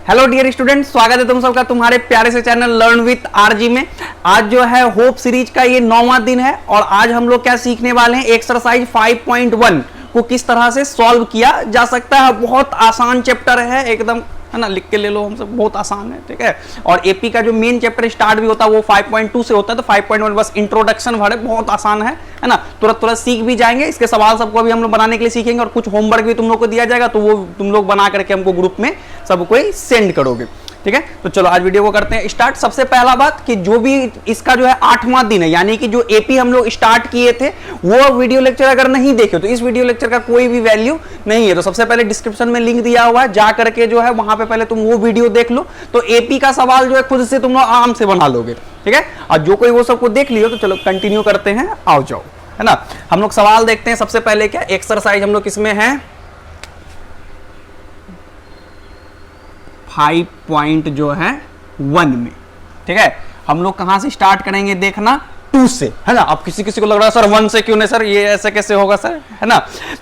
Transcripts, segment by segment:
Hello dear student, स्वागत है तुम सबका तुम्हारे प्यारे से चैनल लर्न विथ आरजी में। आज जो है होप सीरीज का ये 9वां दिन है और आज हम लोग क्या सीखने वाले हैं, एक्सरसाइज 5.1 को किस तरह से सॉल्व किया जा सकता है। बहुत आसान चैप्टर है एकदम, है ना, लिख के ले लो, हम सब बहुत आसान है, ठीक है। और एपी का जो मेन चैप्टर स्टार्ट भी होता है वो 5.2 से होता है, तो 5.1 बस इंट्रोडक्शन भर है, बहुत आसान है ना। तुरंत सीख भी जाएंगे। इसके सवाल सबको अभी हम लोग बनाने के लिए सीखेंगे और कुछ होमवर्क भी तुम लोग को दिया जाएगा, तो वो तुम लोग बना करके हमको ग्रुप में सबको सेंड करोगे, ठीक है। तो चलो आज वीडियो को करते हैं स्टार्ट। सबसे पहला बात कि जो भी इसका जो है 8वां दिन है, यानी कि जो एपी हम लोग स्टार्ट किए थे वो वीडियो लेक्चर अगर नहीं देखे तो इस वीडियो लेक्चर का कोई भी वैल्यू नहीं है। तो सबसे पहले डिस्क्रिप्शन में लिंक दिया हुआ है, जा करके जो है वहां पे पहले तुम वो वीडियो देख लो, तो एपी का सवाल जो है खुद से तुम लोग आराम से बना लोगे, ठीक है। और जो कोई वो सबको देख लियो तो चलो कंटिन्यू करते हैं, आओ जाओ, है ना। हम लोग सवाल देखते हैं। सबसे पहले क्या एक्सरसाइज हम लोग किसमें है, 5.1 में, ठीक है। हम लोग कहां से स्टार्ट करेंगे देखना, 2 से, है ना। अब किसी किसी को लग रहा है सर 1 से क्यों नहीं सर, ये ऐसे कैसे होगा सर, है ना।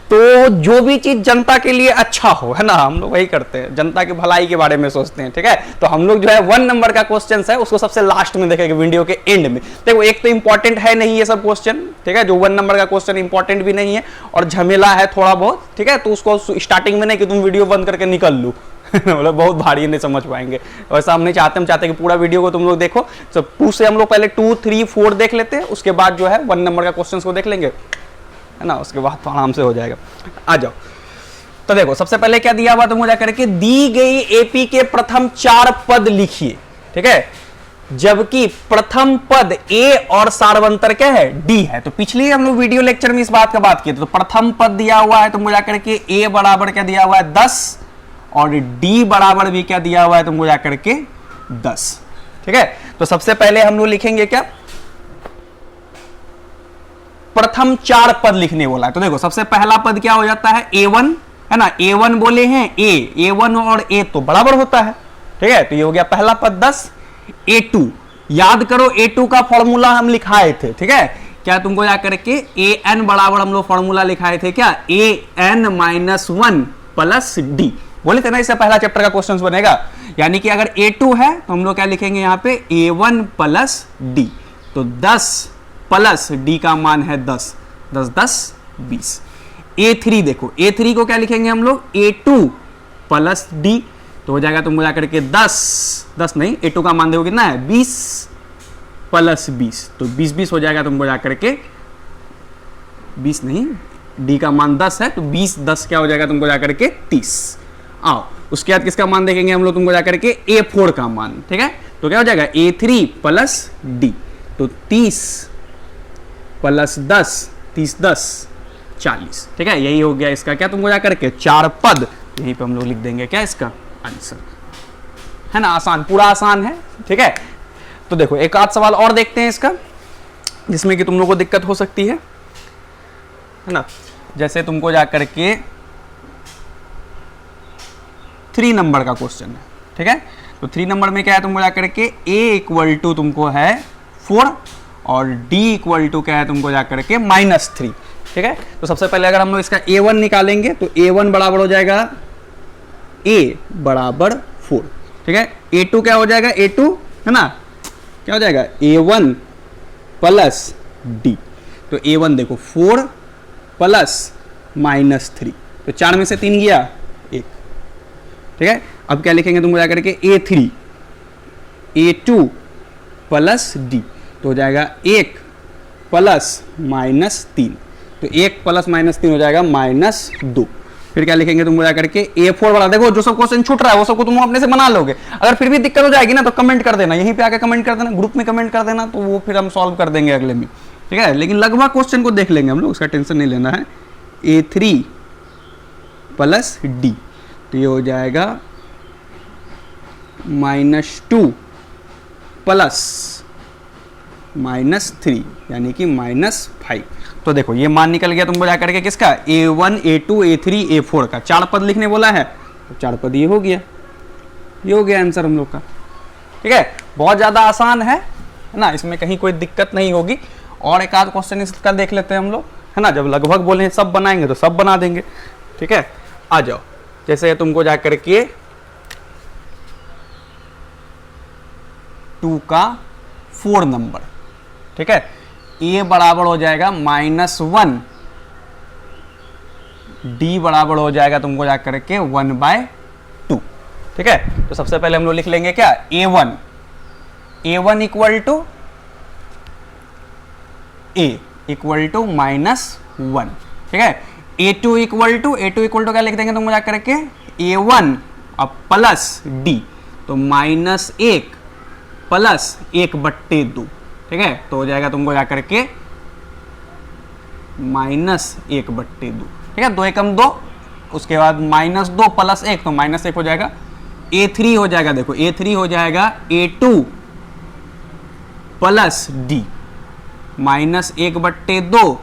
तो जो भी चीज जनता के लिए अच्छा हो, है ना, हम लोग वही करते हैं, जनता की भलाई के बारे में सोचते हैं, ठीक है। तो हम लोग जो है 1 नंबर का क्वेश्चन है उसको सबसे लास्ट में देखेंगे वीडियो के एंड में। देखो एक तो इंपॉर्टेंट है नहीं ये सब क्वेश्चन, ठीक है। जो 1 नंबर का क्वेश्चन इंपॉर्टेंट भी नहीं है और झमेला है थोड़ा बहुत, ठीक है। तो उसको स्टार्टिंग में नहीं कि तुम वीडियो बंद करके निकल लो मतलब बहुत भारी नहीं समझ पाएंगे, वैसा हम नहीं चाहते। हम चाहते हैं कि पूरा वीडियो को तुम लोग देखो। तो 2 से हम लोग पहले 2, 3, 4 देख लेते हैं, उसके बाद जो है 1 नंबर का क्वेश्चन को देख लेंगे, है ना। उसके बाद तो आराम से हो जाएगा। आ जाओ। तो देखो सबसे पहले क्या दिया हुआ, तुम जाकर के दी गई एपी के प्रथम 4 पद लिखिए, ठीक है। जबकि प्रथम पद ए और सार्वंतर क्या है, डी है। तो पिछले हम लोग वीडियो लेक्चर में इस बात का बात किए थे। तो प्रथम पद दिया हुआ है, तुम जाकर के ए बराबर क्या दिया हुआ है 10 और डी बराबर भी क्या दिया हुआ है तुमको जाकर के 10, ठीक है। तो सबसे पहले हम लोग लिखेंगे क्या, प्रथम 4 पद लिखने बोला है। तो देखो सबसे पहला पद क्या हो जाता है, A1, है ना। A1 बोले हैं A1 और A तो बराबर होता है, ठीक है। तो ये हो गया पहला पद 10। A2 याद करो, A2 का फॉर्मूला हम लिखाए थे, ठीक है। क्या तुमको जाकर के AN बराबर हम लोग फॉर्मूला लिखाए थे क्या, AN-1 प्लस D बोले थे ना। इससे पहला चैप्टर का क्वेश्चन बनेगा, यानी कि अगर A2 है तो हम लोग क्या लिखेंगे यहाँ पे A1 प्लस D। तो 10 प्लस D का मान है 10, 10 10 20। A3 देखो, A3 को क्या लिखेंगे हम लोग, A2 प्लस D। तो हो जाएगा तुमको जाकर के 10 नहीं, A2 का मान देखो कितना है 20 प्लस 20, तो 20 हो जाएगा तुमको जाकर के 20 नहीं, D का मान 10 है, तो 20 10 क्या हो जाएगा तुमको जाकर के 30। आओ उसके बाद किसका मान देखेंगे हम लोग, तुमको जाकर के A4 का मान, ठीक है। तो क्या हो जाएगा A3 प्लस D, तो 30 प्लस 10, 30 10 40, ठीक है। यही हो गया इसका क्या, तुमको जाकर के 4 पद, यहीं पे हम लोग लिख देंगे क्या इसका आंसर, है ना। आसान, पूरा आसान है, ठीक है। तो देखो एक आध सवाल और देखते हैं इसका, जिसमें कि तुम लोग को दिक्कत हो सकती है ना। जैसे तुमको जाकर के 3 नंबर का क्वेश्चन है, ठीक है। तो 3 नंबर में क्या है, तुमको जाकर के A इक्वल टू तुमको है 4 और D इक्वल टू क्या है तुमको जाकर के -3, ठीक है। तो सबसे पहले अगर हम लोग इसका A1 निकालेंगे तो A1 बराबर हो जाएगा A बराबर 4, ठीक है। A2 क्या हो जाएगा, A2 है ना, क्या हो जाएगा A1 प्लस D। तो A1 देखो 4 प्लस -3, तो 4 में से 3 गया 1, ठीक है। अब क्या लिखेंगे तुमको जाकर के A3 A2 प्लस D, तो हो जाएगा 1 प्लस -3, तो 1 प्लस -3 हो जाएगा -2। फिर क्या लिखेंगे तुमको जाकर के A4 वाला, देखो जो सब क्वेश्चन छूट रहा है वो सबको तुम अपने से बना लोगे। अगर फिर भी दिक्कत हो जाएगी ना तो कमेंट कर देना, यहीं पे आके कमेंट कर देना, ग्रुप में कमेंट कर देना, तो वो फिर हम सॉल्व कर देंगे अगले में, ठीक है। लेकिन लगभग क्वेश्चन को देख लेंगे हम लोग, उसका टेंशन नहीं लेना है। A3 प्लस D, तो ये हो जाएगा -2 प्लस -3 यानी कि -5। तो देखो ये मान निकल गया तुमको जाकर के किसका, A1 A2 A3 A4 का 4 पद लिखने बोला है, तो 4 पद ये हो गया, ये हो गया आंसर हम लोग का, ठीक है। बहुत ज्यादा आसान है ना, इसमें कहीं कोई दिक्कत नहीं होगी। और एक आध क्वेश्चन इसका देख लेते हैं हम लोग, है ना। जब लगभग बोले सब बनाएंगे तो सब बना देंगे, ठीक है। आ जाओ, जैसे तुमको जाकर के 2 का 4 नंबर, ठीक है। a बराबर हो जाएगा -1, d बराबर हो जाएगा तुमको जा करके 1/2, ठीक है। तो सबसे पहले हम लोग लिख लेंगे क्या, a1 equal to a equal to -1, ठीक है। a2 इक्वल टू क्या लिख देंगे तुमको जा करके a1 अब प्लस d, तो -1 प्लस 1/2, ठीक है। तो हो जाएगा तुमको जा करके -1/2, ठीक है। 2 एकम 2, उसके बाद -2 प्लस 1 तो -1 हो जाएगा। a3 हो जाएगा, देखो a3 हो जाएगा a2 प्लस d, -1/2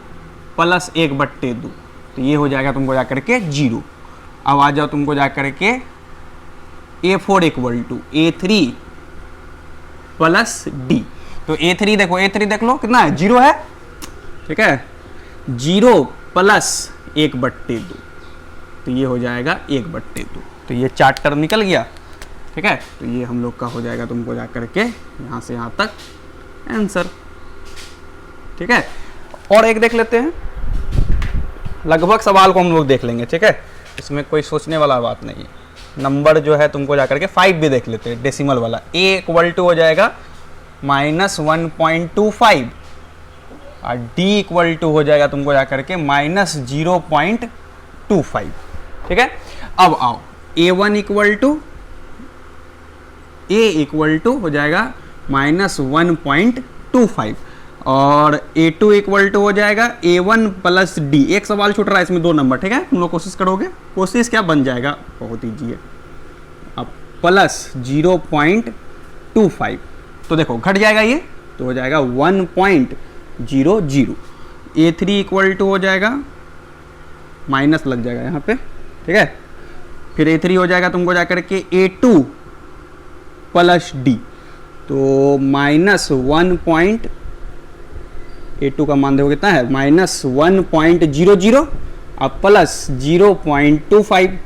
प्लस 1/2, तो ये हो जाएगा तुमको जा करके 0। अब आ जाओ तुमको जा करके a4 equal to a3 plus d, तो a3 देखो, a3 देख लो कितना है, 0 है, ठीक है। 0 प्लस 1/2, तो ये हो जाएगा 1/2, तो ये 4 टर्म निकल गया, ठीक है। तो ये हम लोग का हो जाएगा तुमको जा करके यहाँ से यहाँ तक आंसर, ठीक है। और एक देख लेते हैं, लगभग सवाल को हम लोग देख लेंगे, ठीक है। इसमें कोई सोचने वाला बात नहीं है। नंबर जो है तुमको जा करके 5 भी देख लेते हैं, डेसिमल वाला। a इक्वल टू हो जाएगा -1.25 और d इक्वल टू हो जाएगा तुमको जा करके -0.25, ठीक है। अब आओ a1 इक्वल टू हो जाएगा -1.25 और a2 इक्वल टू हो जाएगा a1 प्लस d। एक सवाल छूट रहा है इसमें, 2 नंबर, ठीक है। तुम लोग कोशिश करोगे, कोशिश क्या बन जाएगा, बहुत ईजी है। अब प्लस 0.25, तो देखो घट जाएगा ये, तो हो जाएगा 1.00। a3 इक्वल टू हो जाएगा, माइनस लग जाएगा यहाँ पे, ठीक है। फिर a3 हो जाएगा तुमको जा करके a2 प्लस d, तो -1. a2 का मान देखो कितना है, -1.00 अब प्लस 0.25,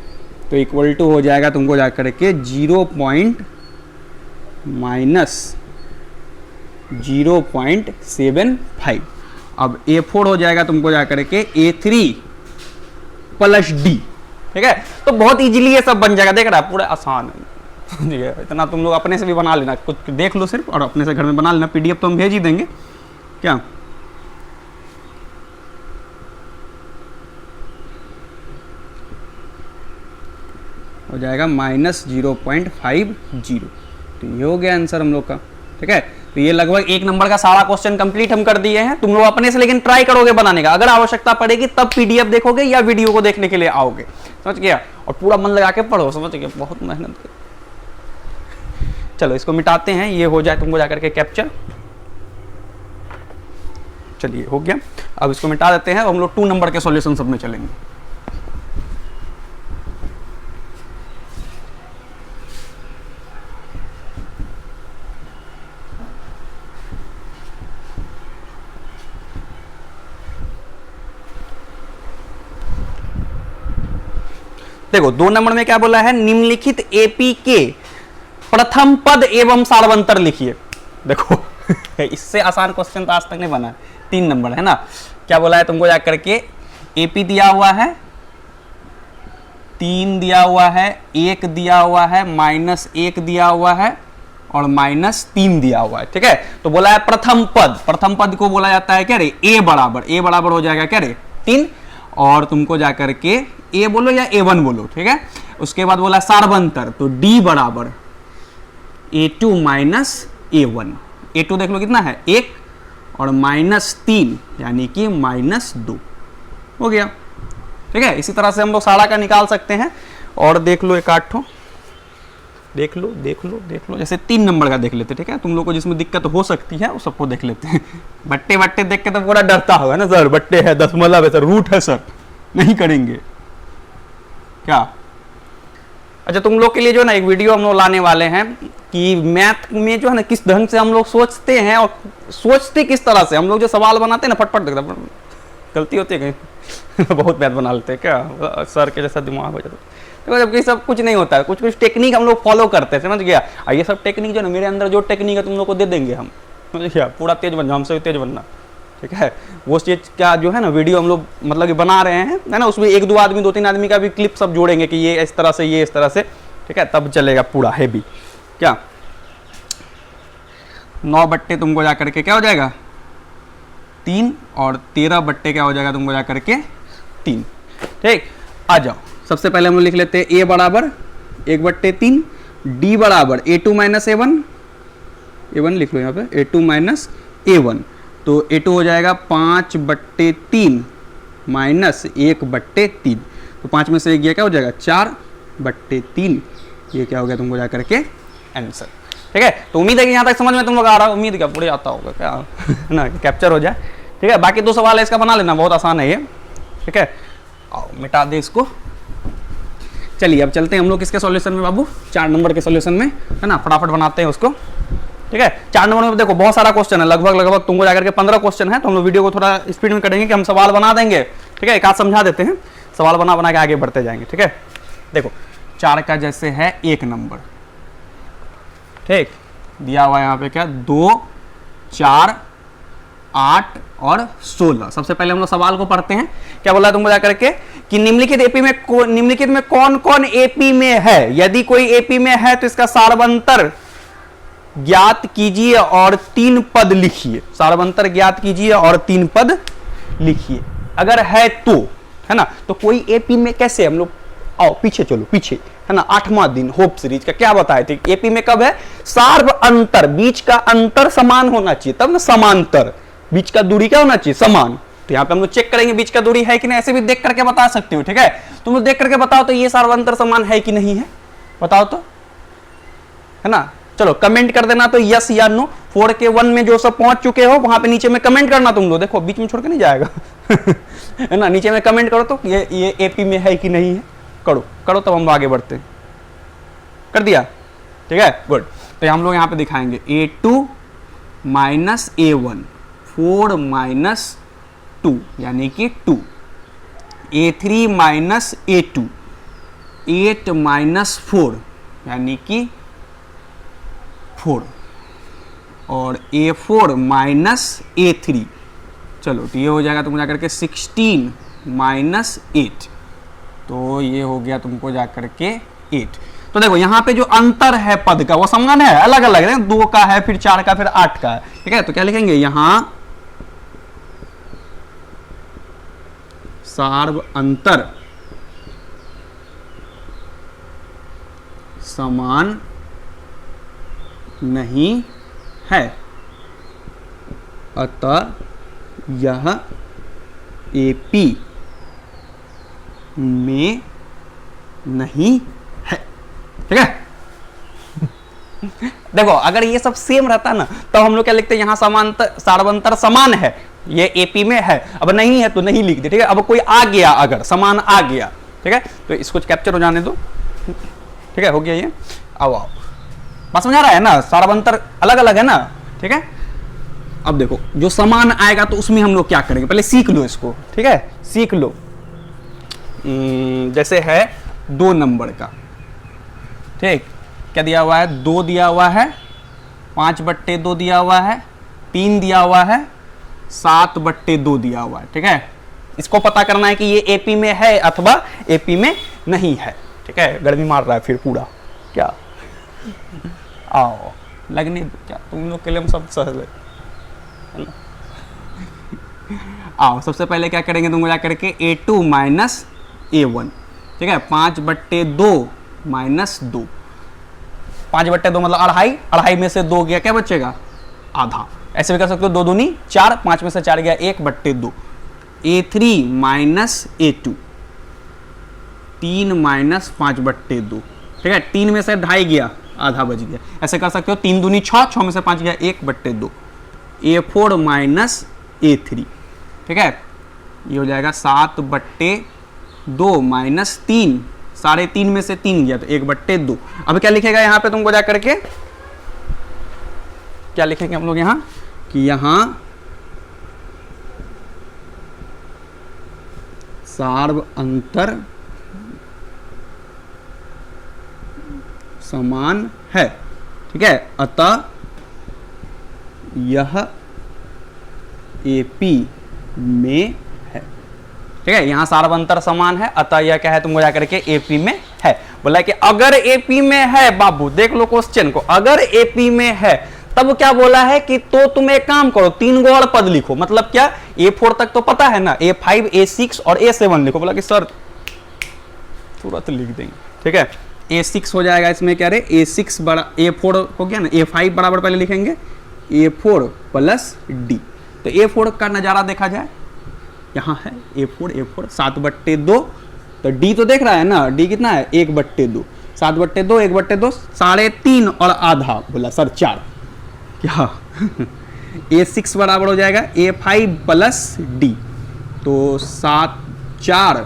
तो इक्वल टू हो जाएगा तुमको जा करके 0.75। अब a4 हो जाएगा तुमको जा करके a3 प्लस d, ठीक है। तो बहुत इजीली ये सब बन जाएगा, देख रहा है, पूरा आसान है। इतना तुम लोग अपने से भी बना लेना, कुछ देख लो सिर्फ और अपने से घर में बना लेना। पीडीएफ तो हम भेज ही देंगे, क्या हो जाएगा -0.50, तो ये हो गया आंसर हम लोग का, ठीक है। तो ये लगभग 1 नंबर का सारा क्वेश्चन कंप्लीट हम कर दिए हैं। तुम लोग अपने से लेकिन ट्राई करोगे बनाने का, अगर आवश्यकता पड़ेगी तब पीडीएफ देखोगे या वीडियो को देखने के लिए आओगे, समझ गया। और पूरा मन लगा के पढ़ो, समझ गया, बहुत मेहनत कर। चलो इसको मिटाते हैं, ये हो जाए तुमको जाकर के कैप्चर। चलिए हो गया, अब इसको मिटा देते हैं। हम लोग 2 नंबर के सॉल्यूशन सब में चलेंगे। देखो 2 नंबर में क्या बोला है, निम्नलिखित एपी के प्रथम पद एवं सार्वंतर लिखिए। देखो इससे आसान क्वेश्चन तो आज तक नहीं बना है। 3 नंबर है ना, क्या बोला है तुमको जाकर के, एपी दिया हुआ है, 3 दिया हुआ है, 1 दिया हुआ है, -1 दिया हुआ है और -3 दिया हुआ है, ठीक है। तो बोला है प्रथम पद को बोला जाता है क्या रे, ए बराबर हो जाएगा क्या रे 3, और तुमको जाकर के ए बोलो या a1 बोलो, ठीक है। उसके बाद बोला सार्वंतर, तो d बराबर a2 -a1। a2 देख लो कितना है 1 और -3 यानी कि -2 हो गया, ठीक है। इसी तरह से हम लोग सारा का निकाल सकते हैं। और देख लो एक 8 देख लो, जैसे 3 नंबर का देख लेते, ठीक है। तुम लोग को जिसमें दिक्कत हो सकती है वो सबको देख लेते हैं। बट्टे देख के तो पूरा डरता होगा ना, सर बट्टे है, दशमलव है सर, रूट है सर, नहीं करेंगे क्या। अच्छा तुम लोग के लिए जो है ना एक वीडियो हम लोग लाने वाले हैं कि मैथ में जो है ना किस ढंग से हम लोग सोचते हैं और सोचते किस तरह से। हम लोग जो सवाल बनाते हैं ना फटफट देखते, गलती होती है कहीं बहुत मैथ बना लेते हैं क्या, सर के जैसा दिमाग हो जाता है। तो जबकि सब कुछ नहीं होता है, कुछ कुछ टेक्निक हम लोग फॉलो करते हैं, समझ गया। और ये सब टेक्निक जो ना मेरे अंदर जो टेक्निक है तुम लोग को दे देंगे हम, समझ गया। पूरा तेज बन जाओ, हमसे तेज बनना, ठीक है। वो चीज़ का जो है ना वीडियो हम लोग मतलब कि बना रहे हैं, है ना, उसमें 1-2 आदमी 2-3 आदमी का भी क्लिप सब जोड़ेंगे कि ये इस तरह से, ये इस तरह से, ठीक है, तब चलेगा पूरा हैवी। क्या 9 बट्टे तुमको जा करके क्या हो जाएगा 3, और 13 बट्टे क्या हो जाएगा तुमको जा करके 3, ठीक। आ जाओ, सबसे पहले हम लोग लिख लेते हैं a बराबर 1/3, d बराबर a2 माइनस a1 लिख लो यहाँ पे, a2 माइनस a1, तो a2 हो जाएगा 5/3 माइनस 1/3, तो 5 में से 1 गया क्या हो जाएगा 4/3, ये क्या हो गया तुमको जा करके आंसर, ठीक है। तो उम्मीद है कि यहाँ तक समझ में तुम लोग आ रहा है, उम्मीद क्या पूरे आता होगा क्या ना, कैप्चर हो जाए, ठीक है। बाकी 2 सवाल है इसका बना लेना, बहुत आसान है ये, ठीक है। आओ मिटा दे इसको। चलिए अब चलते हैं हम लोग किसके सॉल्यूशन में बाबू, 4 नंबर के सॉल्यूशन में, है ना, फटाफट बनाते हैं उसको, ठीक है। 4 नंबर में देखो बहुत सारा क्वेश्चन है, लगभग तुमको जाकर के 15 क्वेश्चन है, तो हम लोग वीडियो को थोड़ा स्पीड में करेंगे कि हम सवाल बना देंगे, ठीक है, एक आध समझा देते हैं, सवाल बना बना के आगे बढ़ते जाएंगे, ठीक है। देखो 4 का जैसे है 1 नंबर, ठीक, दिया हुआ यहाँ पे क्या 2, 4, 8 और 16। सबसे पहले हम लोग सवाल को पढ़ते हैं, क्या बोला तुमको जाकर के कि निम्नलिखित में कौन कौन एपी में है, यदि कोई एपी में है तो इसका सार्वंतर ज्ञात कीजिए और 3 पद लिखिए, सार्वंतर ज्ञात कीजिए और 3 पद लिखिए, अगर है तो, है ना। तो कोई एपी में कैसे, हम लोग आओ पीछे चलो, पीछे, है ना, 8वां दिन होप सीरीज का क्या बताए थे, एपी में कब है सार्व अंतर, बीच का अंतर समान होना चाहिए, तब ना समांतर, बीच का दूरी क्या होना चाहिए समान। तो यहाँ पे हम लोग चेक करेंगे बीच का दूरी है कि नहीं, ऐसे भी देख करके बता सकते हो, ठीक है। तुम लोग देख करके बताओ तो ये सार्वंतर समान है कि नहीं है, बताओ तो, है ना। चलो कमेंट कर देना तो यस या नो, 4 के 1 में जो सब पहुंच चुके हो वहां पे नीचे में कमेंट करना तुम लोग, देखो बीच में छोड़ के नहीं जाएगा है ना, नीचे में कमेंट करो तो ये एपी में है कि नहीं है, करो करो तब हम आगे बढ़ते हैं। कर दिया, ठीक है, गुड। तो हम लोग यहाँ पे दिखाएंगे a2 माइनस a1, 4 माइनस 2 यानी कि 2, a3 माइनस a2, 8 माइनस 4 यानी कि 4, और a4 माइनस a3, चलो तो ये हो जाएगा तुमको जाकर के 16 माइनस 8, तो ये हो गया तुमको जाकर के 8। तो देखो यहाँ पे जो अंतर है पद का वो समान है, अलग अलग है, 2 का है, फिर 4 का, फिर 8 का है, ठीक है। तो क्या लिखेंगे यहाँ सार्व अंतर समान नहीं है, अतः यह एपी में नहीं है, ठीक है देखो अगर ये सब सेम रहता ना तो हम लोग क्या लिखते हैं, यहाँ समांतर सार्वंतर समान है, ये एपी में है, अब नहीं है तो नहीं लिख दे, ठीक है। अब कोई आ गया, अगर समान आ गया, ठीक है, तो इसको कैप्चर हो जाने दो, ठीक है, हो गया ये। आओ आओ बात समझ आ रहा है ना, सार्वंतर अलग अलग है ना, ठीक है। अब देखो जो समान आएगा तो उसमें हम लोग क्या करेंगे, पहले सीख लो इसको, ठीक है, सीख लो। जैसे है 2 नंबर का, ठीक, क्या दिया हुआ है 2 दिया हुआ है, 5/2 दिया हुआ है, 3 दिया हुआ है, 7/2 दिया हुआ है, ठीक है। इसको पता करना है कि ये एपी में है अथवा एपी में नहीं है, ठीक है। गर्मी मार रहा है फिर पूरा, क्या आओ लगने दो, क्या तुम लोग के लिए हम सब सहज है ना। आओ सबसे पहले क्या करेंगे तुमको जा करके a2 माइनस a1, ठीक है, 5/2 माइनस 2, 5/2 मतलब अढ़ाई, अढ़ाई में से 2 गया क्या बचेगा आधा, ऐसे भी कर सकते हो, 2 दूनी 4, 5 में से 4 गया 1/2, a3 माइनस a2, 3 माइनस 5/2, ठीक है, 3 में से 2.5 गया आधा बच गया, ऐसे कर सकते हो, 3 दूनी 6, 6 में से 5 गया 1/2, a4 माइनस a3, ठीक है, ये हो जाएगा 7/2 माइनस 3, 3.5 में से 3 गया तो 1/2। अब क्या लिखेगा यहाँ पे तुमको जा करके, क्या लिखेंगे हम लोग यहाँ कि यहाँ सार्व अंतर समान है, ठीक है, अतः यह AP में है, ठीक है, यहां सार्वंतर समान है, अतः यह क्या है, तुमको जाकर के AP में है। बोला कि अगर AP में है, बाबू देख लो क्वेश्चन को, अगर AP में है तब क्या बोला है कि तो तुम एक काम करो, 3 गो और पद लिखो। मतलब क्या, A4 तक तो पता है ना, A5 A6 और A7 लिखो। बोला कि सर तुरंत लिख देंगे, ठीक है, A6 हो जाएगा इसमें क्या रे, A6 बड़ा A4 हो गया ना, A5 बराबर पहले लिखेंगे A4 प्लस D। तो A4 का नजारा देखा जाए, यहाँ है A4 7/2, तो D तो देख रहा है ना, D कितना है 1/2, 7/2 1/2 3.5 और आधा। बोला सर 4, क्या A6 बराबर हो जाएगा A5 प्लस D, तो 4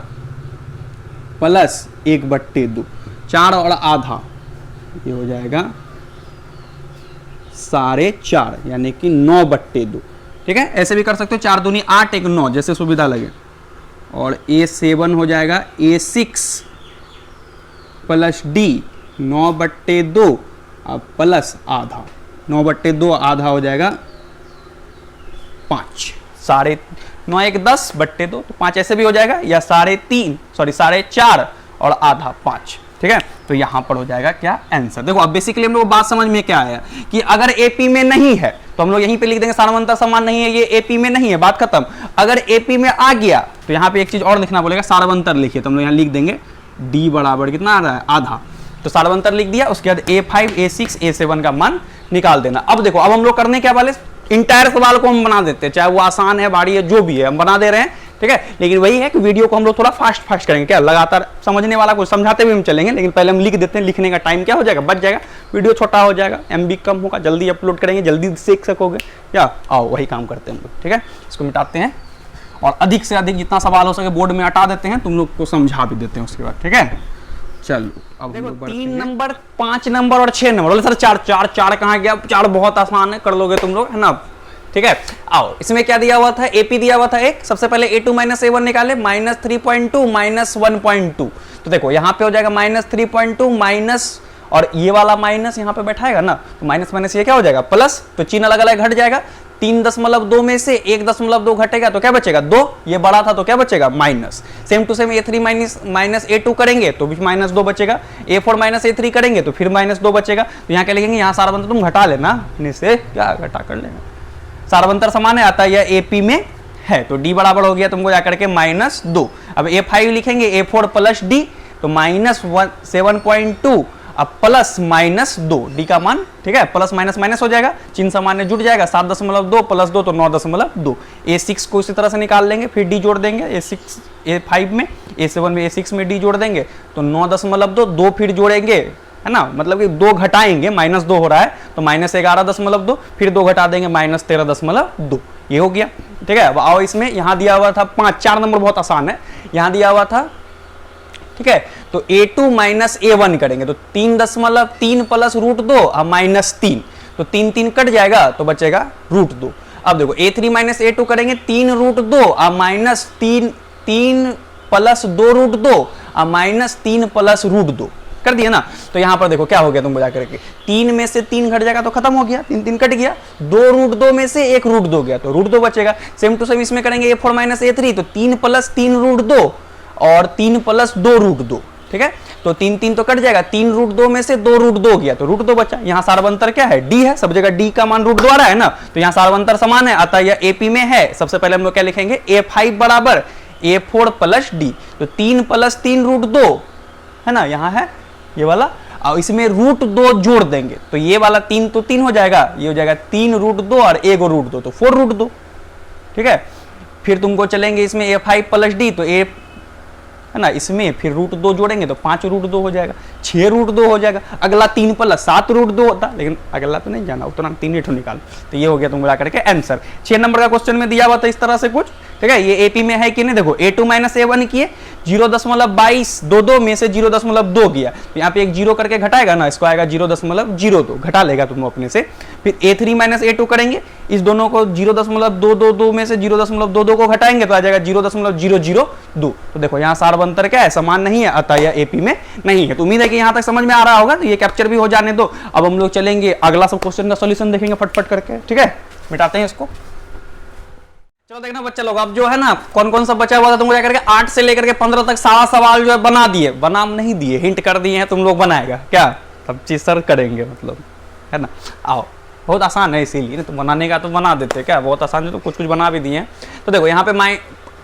प्लस 1/2, 4 और आधा, ये हो जाएगा 4.5, यानी कि 9/2, ठीक है। ऐसे भी कर सकते हो, 4 दूनी 8 1 9, जैसे सुविधा लगे। और A7 हो जाएगा A6 प्लस D 9/2 प्लस आधा, 9/2 आधा हो जाएगा 5, 9 1 10/2, तो 5 ऐसे भी हो जाएगा, या 4.5 और आधा 5, ठीक है। तो यहां पर हो जाएगा क्या आंसर। देखो अब बेसिकली हम लोग को बात समझ में क्या आया कि अगर AP में नहीं है तो हम लोग यहीं पे लिख देंगे सार्वंतर समान नहीं है, ये AP में नहीं है, बात खत्म। अगर AP में आ गया तो यहाँ पे एक चीज और लिखना बोलेगा, सार्वंतर लिखिए। तो हम लोग यहाँ लिख देंगे D बराबर कितना आ रहा है, आधा। तो सार्वंतर लिख दिया, उसके बाद A5 A6 A7 का मान निकाल देना। अब देखो, अब हम लोग करने क्या वाले, इंटायर सवाल को हम बना देते हैं, चाहे वो आसान है भारी है जो भी है, हम बना दे रहे हैं, ठीक है। लेकिन वही है कि वीडियो को हम लोग थोड़ा फास्ट करेंगे, क्या लगातार समझने वाला को समझाते हुए हम चलेंगे, लेकिन पहले हम लिख देते हैं, लिखने का टाइम क्या हो जाएगा, बच जाएगा, वीडियो छोटा हो जाएगा, MB कम होगा, जल्दी अपलोड करेंगे, जल्दी सीख सकोगे। क्या आओ वही काम करते हैं हम लोग, ठीक है। इसको मिटाते हैं और अधिक से अधिक जितना सवाल हो सके बोर्ड में हटा देते हैं, तुम लोग को समझा भी देते हैं उसके बाद, ठीक है। चलो अब देखो 3 नंबर 5 नंबर और 6 नंबर। बोले सर 4 कहाँ गया, 4 बहुत आसान है, कर लोगे तुम लोग, है ना, ठीक है। आओ इसमें क्या दिया हुआ था, AP दिया हुआ था एक, सबसे पहले A2 माइनस A1 निकाले, -3.2 -1.2। तो देखो यहाँ पे हो जाएगा -3.2 माइनस, और ये वाला माइनस यहाँ पे बैठाएगा ना, तो माइनस माइनस ये क्या हो जाएगा प्लस, तो चिन्ह अलग अलग घट जाएगा। 3.2 में से 1.2 घटेगा तो क्या बचेगा 2, ये बड़ा था तो क्या बचेगा minus. Same to same A3 minus A2 करेंगे तो भी -2 बचेगा, A4 माइनस A3 करेंगे तो फिर -2 बचेगा। तो यहाँ क्या लिखेंगे, यहाँ सार्वंतर तुम घटा लेना, से क्या घटा कर लेना, सार्वंतर समान है, आता है यह AP में है, तो D बराबर हो गया तुमको जाकर के -2। अब A5 लिखेंगे A4 प्लस D, तो -7.2 अब प्लस -2, D का मान, ठीक है, प्लस माइनस माइनस हो जाएगा, चिन्ह सामान्य जुट जाएगा, 7.2 प्लस 2 तो 9.2। A6 को इसी तरह से निकाल लेंगे, फिर D जोड़ देंगे, A5 में, A7 में, A6 में D जोड़ देंगे तो 9.2, 2 फिर जोड़ेंगे, है ना, मतलब कि 2 घटाएंगे, -2 हो रहा है तो -11.2, फिर 2 घटा देंगे -13.2, ये हो गया, ठीक है। अब आओ इसमें, यहाँ दिया हुआ था 5, 4 नंबर बहुत आसान है, यहाँ दिया हुआ था, ठीक है, तो A2 माइनस A1 करेंगे तो 3.3 प्लस √2 और -3, तो 3 कट जाएगा तो बचेगा √2। अब देखो A3 माइनस A2 करेंगे 3 √2 और -3 प्लस 2 √2 और -3 प्लस √2 कर दिया ना। तो यहाँ पर देखो क्या हो गया, तुम बजा करके 3 में से 3 घट जाएगा तो खत्म हो गया, 3 कट गया, 2 √2 में से 1 √2 गया तो √2 बचेगा। सेम टू सेम इसमें करेंगे A4 माइनस A3, तो 3 प्लस 3 √2 और 3 प्लस 2 √2, ठीक है, तो 3 तो कट जाएगा, 3 √2 में से 2 √2 गया तो √2 बचा। यहाँ सार्वंतर क्या है, D है, सब जगह D का मान √2 आ रहा है ना, तो यहाँ सार्वंतर समान है, अतः यह AP में है। सबसे पहले हम लोग क्या लिखेंगे, A5 बराबर A4 प्लस D, तो 3 प्लस 3 √2 है ना, यहाँ है ये वाला, और इसमें √2 जोड़ देंगे तो ये वाला 3 तो 3 हो जाएगा, ये हो जाएगा 3 √2 और 1 √2 तो 4 √2, ठीक है। फिर तुमको चलेंगे इसमें A5 प्लस D, तो A है ना, इसमें फिर √2 जोड़ेंगे तो 5 √2 हो जाएगा, 6 √2 हो जाएगा। अगला 3 प्लस 7 √2 होता, लेकिन अगला तो नहीं जाना, उतना 3 ही निकाल, तो ये हो गया तुम मिला करके आंसर। 6 नंबर का क्वेश्चन में दिया हुआ था इस तरह से कुछ, ठीक है, ये एपी में है कि नहीं, देखो A2 माइनस A1 किए 0.22 दो में से 0.2 किया, तो यहाँ पे एक 0 करके घटाएगा ना, इसको आएगा 0.02 घटा लेगा तुम अपने से। फिर A3 माइनस A2 करेंगे, इस दोनों को 0.222 में से 0.22 को घटाएंगे तो आ जाएगा 0.002। तो देखो यहाँ सार अंतर क्या है, समान नहीं है, अतः यह एपी में नहीं है। तो उम्मीद है कि यहाँ तक समझ में आ रहा होगा, तो ये कैप्चर भी हो जाने दो। अब हम लोग चलेंगे अगला सब क्वेश्चन का सॉल्यूशन देखेंगे फटफट करके, ठीक है, मिटाते हैं इसको। चलो देखना बच्चा लोग, अब जो है ना कौन कौन सा बचा हुआ था तुमको जाकर के 8 से लेकर के 15 तक सारा सवाल जो है बना दिए, बनाम नहीं दिए, हिंट कर दिए हैं, तुम लोग बनाएगा क्या, सब चीज सर करेंगे, मतलब है ना। आओ, बहुत आसान है इसीलिए, तो बनाने का तो बना देते क्या, बहुत आसान है, तो कुछ कुछ बना भी दिए हैं। तो देखो यहाँ पे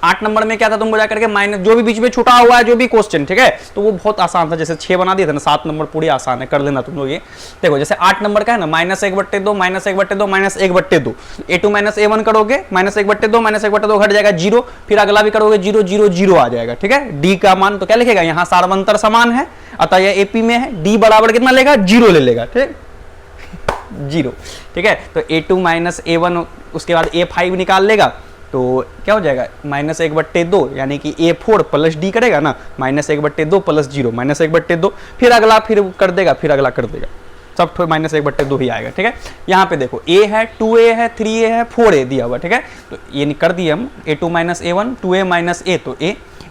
8 नंबर में क्या था, तुमको जाकर के माइनस जो भी बीच में छूटा हुआ है जो भी क्वेश्चन, ठीक है, तो वो बहुत आसान था। जैसे 6 बना दिए थे ना, 7 नंबर पूरी आसान है, कर लेना तुम लोग ये। देखो जैसे 8 नंबर का है ना, -1/2 -1/2 -1/2, A2 माइनस A1 करोगे -1/2 -1/2 घट जाएगा 0, फिर अगला भी करोगे 0 0 0 आ जाएगा, ठीक है। डी का मान तो क्या लिखेगा, यहाँ सार्वंतर समान है, अतः यह एपी में है, डी बराबर कितना लेगा, 0 ले लेगा, ठीक 0, ठीक है। तो A2 माइनस A1, उसके बाद A5 निकाल लेगा, तो क्या हो जाएगा -1/2, यानी कि A4 प्लस डी करेगा ना, -1/2 प्लस 0 -1/2, फिर अगला फिर कर देगा, फिर अगला कर देगा, सब -1/2 ही आएगा, ठीक है। यहाँ पे देखो A है, 2A है, 3A है, 4A दिया हुआ, ठीक है। तो ये कर दिए हम, A2 minus A1 2A minus A, तो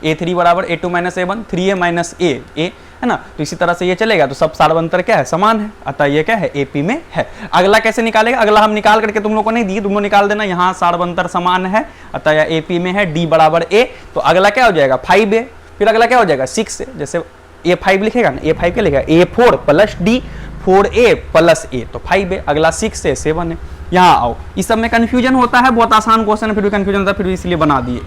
A3 बराबर A2 minus A1 3A minus A है ना। तो इसी तरह से ये चलेगा, तो सब सार्वंतर क्या है, समान है, अतः ये क्या है, एपी में है। अगला कैसे निकालेगा, अगला हम निकाल करके तुम लोग को नहीं दिए, तुम लोग निकाल देना, यहाँ सार्वंतर समान है, अतः यह एपी में है, डी बराबर A, तो अगला क्या हो जाएगा 5A, फिर अगला क्या हो जाएगा 6A, जैसे A5 लिखेगा ना, A5 क्या लिखेगा, A4 plus D 4A plus A, तो 5A, अगला 6A 7 है। यहाँ आओ, इस सब में कंफ्यूजन होता है, बहुत आसान क्वेश्चन है, फिर भी कंफ्यूजन होता है, फिर भी इसलिए बना दिए,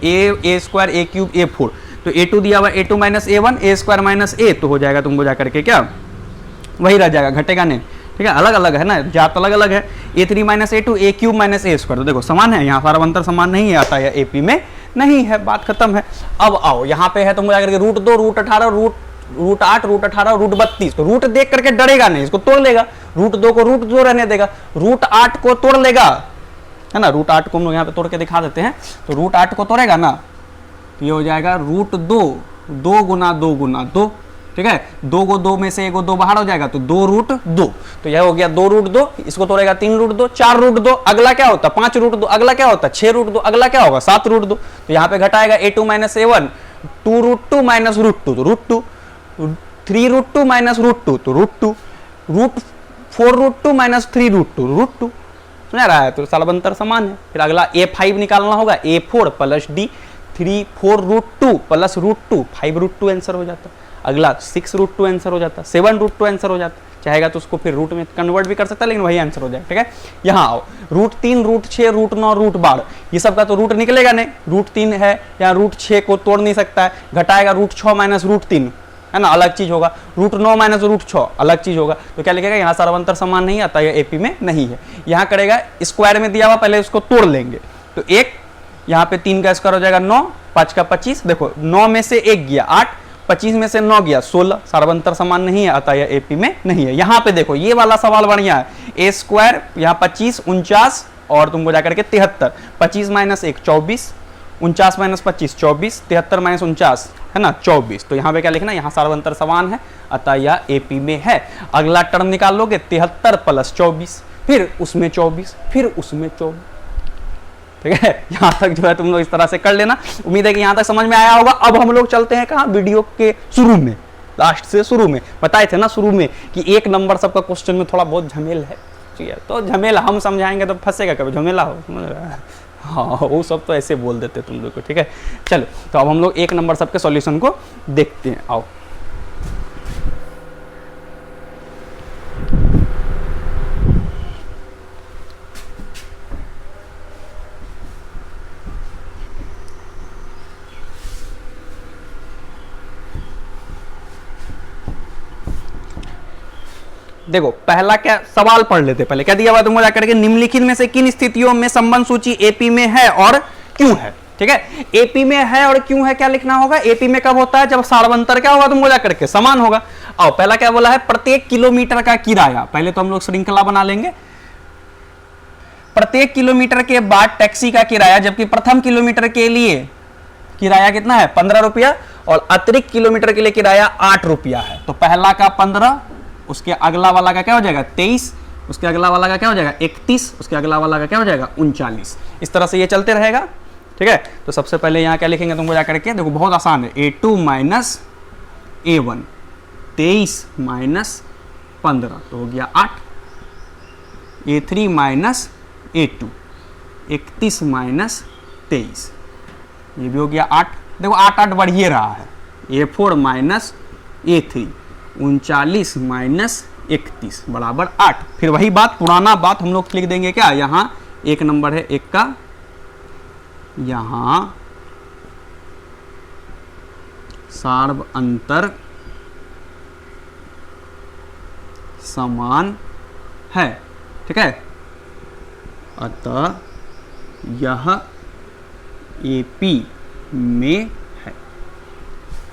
A square A cube A4, तो A2 दिया हुआ A2 minus A1 A square minus A, तो हो जाएगा तुमको जाकर के क्या, वही रह जाएगा, घटेगा नहीं, ठीक है, अलग अलग है ना, जात अलग अलग है। A3 minus A2 A cube minus A square, तो देखो समान है, यहाँ सारा अंतर समान नहीं है, आता है एपी में नहीं है, बात खत्म है। अब आओ यहाँ पे है तुमको जाकर के √2 √18 √8 √18 √32, तो रूट देख करके डरेगा नहीं, इसको तोड़ लेगा, √2 को √2 रहने देगा, √8 को तोड़ लेगा, है ना, √8 को हम लोग यहाँ पे तोड़ के दिखा देते हैं, तो √8 को तोड़ेगा ना, तो ये हो जाएगा √2 2 गुना 2 गुना 2, ठीक है, 2 को 2 में से एक 2 बाहर हो जाएगा, तो 2√2, तो यह हो गया 2√2, इसको तोड़ेगा 3√2 4√2, अगला क्या होता 5√2, अगला क्या होता 6√2, अगला क्या होगा 7√2, तो यहाँ पे घटाएगा A2 माइनस A1 2√2 माइनस √2, तो √2, 3√2 माइनस √2, तो √2, 4√2 माइनस 3√2 √2, समझ रहा है, तो सार्वंतर समान है। फिर अगला A5 निकालना होगा, A4 plus D 4√2 plus √2 5√2 answer हो जाता, अगला 6√2 आंसर हो जाता, 7√2 आंसर हो जाता, चाहेगा तो उसको फिर रूट में कन्वर्ट भी कर सकता है, लेकिन वही आंसर हो जाएगा, ठीक है। यहाँ आओ, √3 √6 √9 √12, ये सब का तो रूट निकलेगा नहीं, √3 है या √6 को तोड़ नहीं सकता है, घटाएगा √6 माइनस √3, है ना, अलग चीज होगा, √9 माइनस √6 अलग चीज होगा, तो क्या लिखेगा, यहाँ सार्वंतर समान नहीं आता, यह एपी में नहीं है। यहाँ करेगा स्क्वायर में दिया हुआ, पहले इसको तोड़ लेंगे, तो एक यहाँ पे 3 का स्क्वायर हो जाएगा 9, 5 का 25, देखो 9 में से 1 गया 8, 25 में से 9 गया 16, सार्वंतर समान नहीं है, अतः यह एपी में नहीं है। यहाँ पे देखो ये वाला सवाल बढ़िया है, A स्क्वायर यहाँ 25 49 और तुमको जाकर के 73, 25 माइनस 1 24, 49 माइनस 25 24, 73 माइनस 49 है ना 24, तो यहाँ पे क्या लिखना, यहाँ सार्वंतर समान है, अतः यह एपी में है। अगला टर्म निकाल लोगे 73 प्लस 24, फिर उसमें 24, फिर उसमें 24, ठीक है। यहाँ तक जो है तुम लोग इस तरह से कर लेना, उम्मीद है कि यहाँ तक समझ में आया होगा। अब हम लोग चलते हैं कहाँ, वीडियो के शुरू में, लास्ट से शुरू में बताए थे ना शुरू में कि 1 नंबर सबका क्वेश्चन में थोड़ा बहुत झमेल है, ठीक है, तो झमेला हम समझाएंगे तो फंसेगा कभी, झमेला हो, हाँ वो सब तो ऐसे बोल देते तुम लोग को, ठीक है। चलो तो अब हम लोग 1 नंबर सबके सॉल्यूशन को देखते हैं, आओ। देखो पहला क्या सवाल पढ़ लेते, पहले क्या दिया हुआ तुमको जाकर के, निम्नलिखित में से किन स्थितियों में संबंध सूची एपी में है और क्यों है, ठीक है। एपी में है और क्यों है क्या लिखना होगा, एपी में कब होता है, जब सार्वंतर क्या होगा तुमको जाकर के समान होगा। आओ पहला क्या बोला है, प्रत्येक किलोमीटर का किराया, पहले तो हम लोग श्रृंखला बना लेंगे, प्रत्येक किलोमीटर के बाद टैक्सी का किराया, जबकि प्रथम किलोमीटर के लिए किराया कितना है 15 रुपया और अतिरिक्त किलोमीटर के लिए किराया 8 रुपया है। तो पहला का 15, उसके अगला वाला का क्या हो जाएगा 23, उसके अगला वाला का क्या हो जाएगा 31, उसके अगला वाला का क्या हो जाएगा 39। इस तरह से ये चलते रहेगा। ठीक है, तो सबसे पहले यहाँ क्या लिखेंगे तुमको जाकर के, देखो बहुत आसान है, A2 माइनस A1, 23 माइनस 15 तो हो गया 8, A3 माइनस A2, 31 माइनस 23, ये भी हो गया 8। देखो 8 8 बढ़ ही रहा है। A4 माइनस A3, 39 माइनस 31 बराबर 8। फिर वही बात, पुराना बात हम लोग लिख देंगे क्या, यहाँ एक नंबर है 1 का, यहाँ सार्व अंतर समान है। ठीक है, अतः यह AP में है।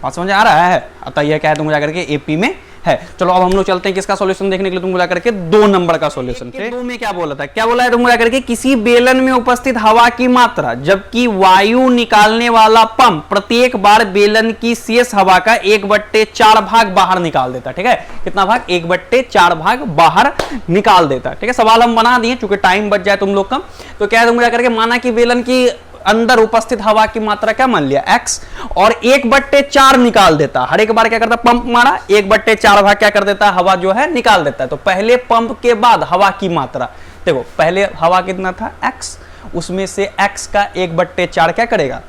बात समझ आ रहा है? अतः यह क्या है तुमको जाकर के AP में है। चलो अब हम लोग चलते हैं किसका सॉल्यूशन देखने के लिए, तुमको जाकर के 2 नंबर का सॉल्यूशन। 2 में क्या बोला था, क्या बोला है तुमको जाकर के, किसी बेलन में उपस्थित हवा की मात्रा जबकि वायु निकालने वाला पंप प्रत्येक बार बेलन की शेष हवा का 1/4 भाग बाहर निकाल देता। ठीक है, कितना भाग, 1/4 भाग बाहर निकाल देता। ठीक है, सवाल हम बना दिए चूंकि टाइम बच जाए तुम लोग का। तो क्या है तुमको जाकर के, माना कि बेलन की अंदर उपस्थित हवा की मात्रा क्या मान लिया x, और 1/4 निकाल देता। हर एक बार क्या करता, पंप मारा 1/4 भाग क्या कर देता, हवा जो है निकाल देता है। तो पहले पंप के बाद हवा की मात्रा, देखो पहले हवा कितना था x, उसमें से x का 1/4 क्या करेगा,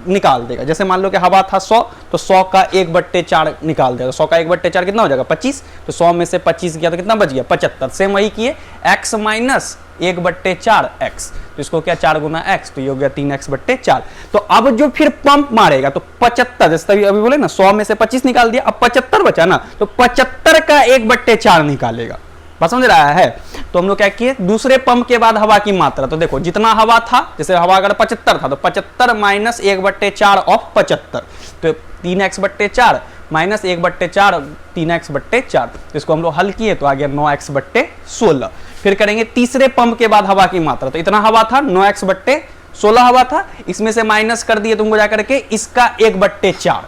निकाल देगा। जैसे मान लो कि हवा था 100, तो 100 का 1/4 निकाल देगा। 100 का 1/4 कितना हो जाएगा 25, तो 100 में से 25 गया तो कितना बच गया 75। सेम वही किए, x माइनस 1/4 x, तो इसको क्या 4 गुना x, तो ये हो गया 3x/4। तो अब जो फिर पंप मारेगा तो 75, जैसे तभी अभी बोले ना 100 में से 25 निकाल दिया, अब 75 बचा ना, तो 75 का 1/4 निकालेगा। बात समझ रहा है? तो हम लोग क्या किए, दूसरे पंप के बाद हवा की मात्रा, तो देखो जितना हवा था, जैसे हवा अगर 75 था तो 75 माइनस 1/4 ऑफ 75, तो 3x/4 माइनस 1/4 3x/4, तो इसको हम लोग हल किए तो आ गया 9x/16। फिर करेंगे तीसरे पंप के बाद हवा की मात्रा, तो इतना हवा था 9x/16 हवा था, इसमें से माइनस कर दिए तुमको जाकर के इसका 1/4।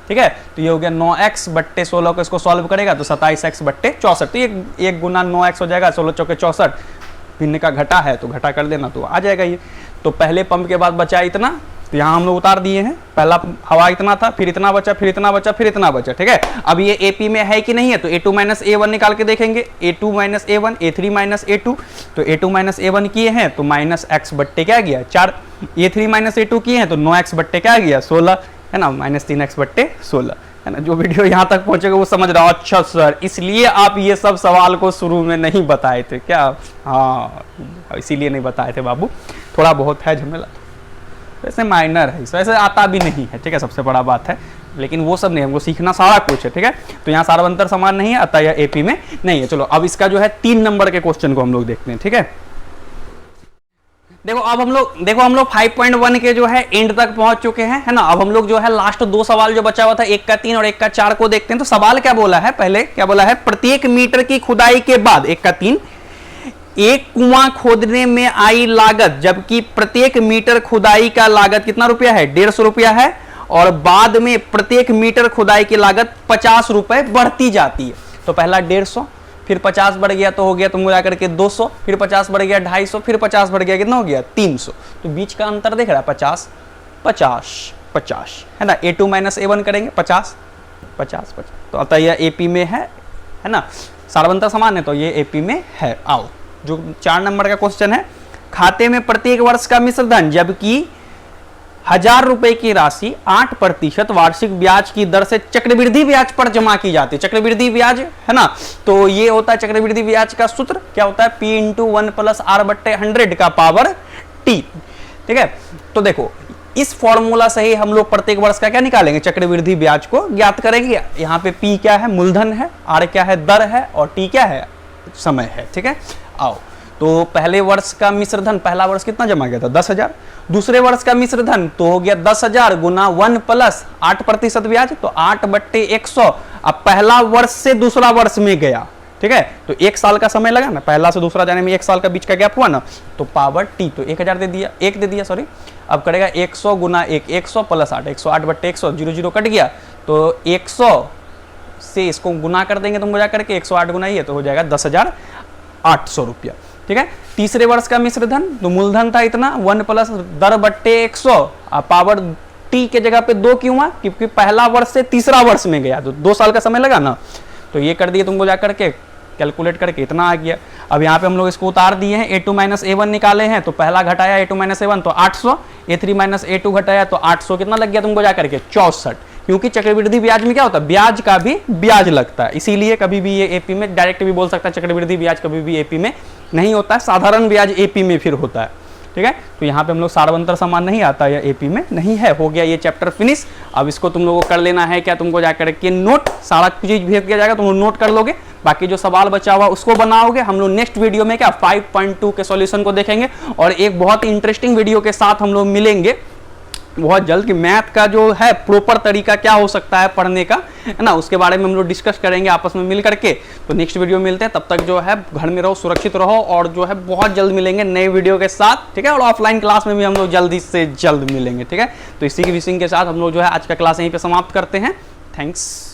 ठीक है, तो ये हो गया 9x/16 को इसको सॉल्व करेगा तो 27x/64, तो ये 1 गुना 9x हो जाएगा, 16 चौके 64, भिन्न का घटा है तो घटा कर देना तो आ जाएगा ये। तो पहले पंप के बाद बचा इतना, तो यहाँ हम लोग उतार दिए हैं, पहला हवा इतना था, फिर इतना बचा, फिर इतना बचा, फिर इतना बचा। ठीक है, अब ये AP में है कि नहीं है, तो A2 माइनस A1 निकाल के देखेंगे, A2 minus A1, A3 minus A2, तो A2 माइनस A1 किए हैं तो माइनस x/, क्या गया 4, A3 माइनस A2 किए हैं तो 9x/, क्या गया 16, है ना, माइनस 3x/16, है ना। जो वीडियो यहाँ तक पहुंचेगा वो समझ रहा हो, अच्छा सर इसलिए आप ये सब सवाल को शुरू में नहीं बताए थे क्या? हाँ, इसीलिए नहीं बताए थे बाबू, थोड़ा बहुत है झमेला, वैसे माइनर है, वैसे आता भी नहीं है। ठीक है, सबसे बड़ा बात है, लेकिन वो सब नहीं, हमको सीखना सारा कुछ है। ठीक है, तो यहाँ सारा अंतर समान नहीं है, अतः यह AP में नहीं है। चलो अब इसका जो है 3 नंबर के क्वेश्चन को हम लोग देखते हैं। ठीक है, देखो अब हम लोग 5.1 के जो है एंड तक पहुंच चुके हैं, है ना। अब हम लोग जो है लास्ट 2 सवाल जो बचा हुआ था, 1 का 3 और 1 का 4 को देखते हैं। तो सवाल क्या बोला है, पहले क्या बोला है, प्रत्येक मीटर की खुदाई के बाद 1 का 3 एक कुआं खोदने में आई लागत, जबकि प्रत्येक मीटर खुदाई का लागत कितना रुपया है 150 रुपया है, और बाद में प्रत्येक मीटर खुदाई की लागत 50 रुपए बढ़ती जाती है। तो पहला 150, फिर 50 बढ़ गया तो हो गया तुम मिला करके 200, फिर 50 बढ़ गया 250, फिर 50 बढ़ गया कितना हो गया 300। तो बीच का अंतर देख रहा है 50 50 50, है ना। A2 माइनस A1 करेंगे 50 50 50, तो अतः यह AP में है ना। सारा अंतर समान है तो ये AP में है। आओ जो 4 नंबर का क्वेश्चन है, खाते में प्रत्येक वर्ष का मिश्र धन जबकि 1000 रुपए की राशि 8% वार्षिक ब्याज की दर से चक्रवृद्धि ब्याज पर जमा की जाती है। चक्रवृद्धि ब्याज है ना, तो ये होता है चक्रवृद्धि ब्याज का सूत्र क्या होता है, P × 1 + R/100 का पावर T। ठीक है, तो देखो इस फॉर्मूला से ही हम लोग प्रत्येक वर्ष का क्या निकालेंगे, चक्रवृद्धि ब्याज को ज्ञात करेंगे। यहाँ पे P क्या है, मूलधन है, R क्या है, दर है, और T क्या है, समय है। ठीक है, आओ तो पहले वर्ष का मिश्र धन, पहला वर्ष कितना जमा गया था 10,000, दूसरे वर्ष का मिश्र धन तो हो गया 10,000 गुना 1 + 8% ब्याज, तो 8/100। अब पहला वर्ष से दूसरा वर्ष में गया, ठीक है, तो 1 साल का समय लगा ना, पहला से दूसरा जाने में 1 साल का बीच का गैप हुआ ना, तो पावर t तो 1000 दे दिया, 1 दे दिया सॉरी। अब करेगा 100 गुना 1, 100 प्लस 8, 108 बट्टे 100, 0 0 कट गया, तो 100 से इसको गुना कर देंगे तुमको जा करके, 108 गुना ये तो हो जाएगा 10,800 रुपया। ठीक है, तीसरे वर्ष का मिश्र धन, तो मूलधन था इतना 1 प्लस दर बट्टे 100, पावर टी के जगह पे 2 क्यों हुआ, क्योंकि पहला वर्ष से तीसरा वर्ष में गया, तो 2 साल का समय लगा ना, तो ये कर दिए तुमको जा करके कैलकुलेट करके इतना आ गया। अब यहाँ पे हम लोग इसको उतार दिए हैं, a2 माइनस a1 निकाले हैं, तो पहला घटाया a2 माइनस a1 तो 800, a3 माइनस a2 घटाया तो 800, कितना लग गया तुमको जा करके 64, क्योंकि चक्रवृद्धि ब्याज में क्या होता है, ब्याज का भी ब्याज लगता है, इसीलिए कभी भी ये एपी में डायरेक्ट भी बोल सकता है, चक्रवृद्धि ब्याज कभी भी एपी में नहीं होता है, साधारण ब्याज एपी में फिर होता है। ठीक है, तो यहाँ पे हम लोग सारवंतर समान नहीं आता, या एपी में नहीं है। हो गया ये चैप्टर फिनिश। अब इसको तुम लोगों को कर लेना है क्या, तुमको जाकर के नोट, सारा चीज भेज दिया जाएगा, तुम लोग नोट कर लोगे, बाकी जो सवाल बचा हुआ उसको बनाओगे। हम लोग नेक्स्ट वीडियो में क्या 5.2 के सॉल्यूशन को देखेंगे, और एक बहुत ही इंटरेस्टिंग वीडियो के साथ हम लोग मिलेंगे बहुत जल्द कि मैथ का जो है प्रॉपर तरीका क्या हो सकता है पढ़ने का, है ना, उसके बारे में हम लोग डिस्कस करेंगे आपस में मिल करके। तो नेक्स्ट वीडियो मिलते हैं, तब तक जो है घर में रहो, सुरक्षित रहो, और जो है बहुत जल्द मिलेंगे नए वीडियो के साथ। ठीक है, और ऑफलाइन क्लास में भी हम लोग जल्दी से जल्द मिलेंगे। ठीक है, तो इसी की विशिंग के साथ हम लोग जो है आज का क्लास यहीं पे समाप्त करते हैं। थैंक्स।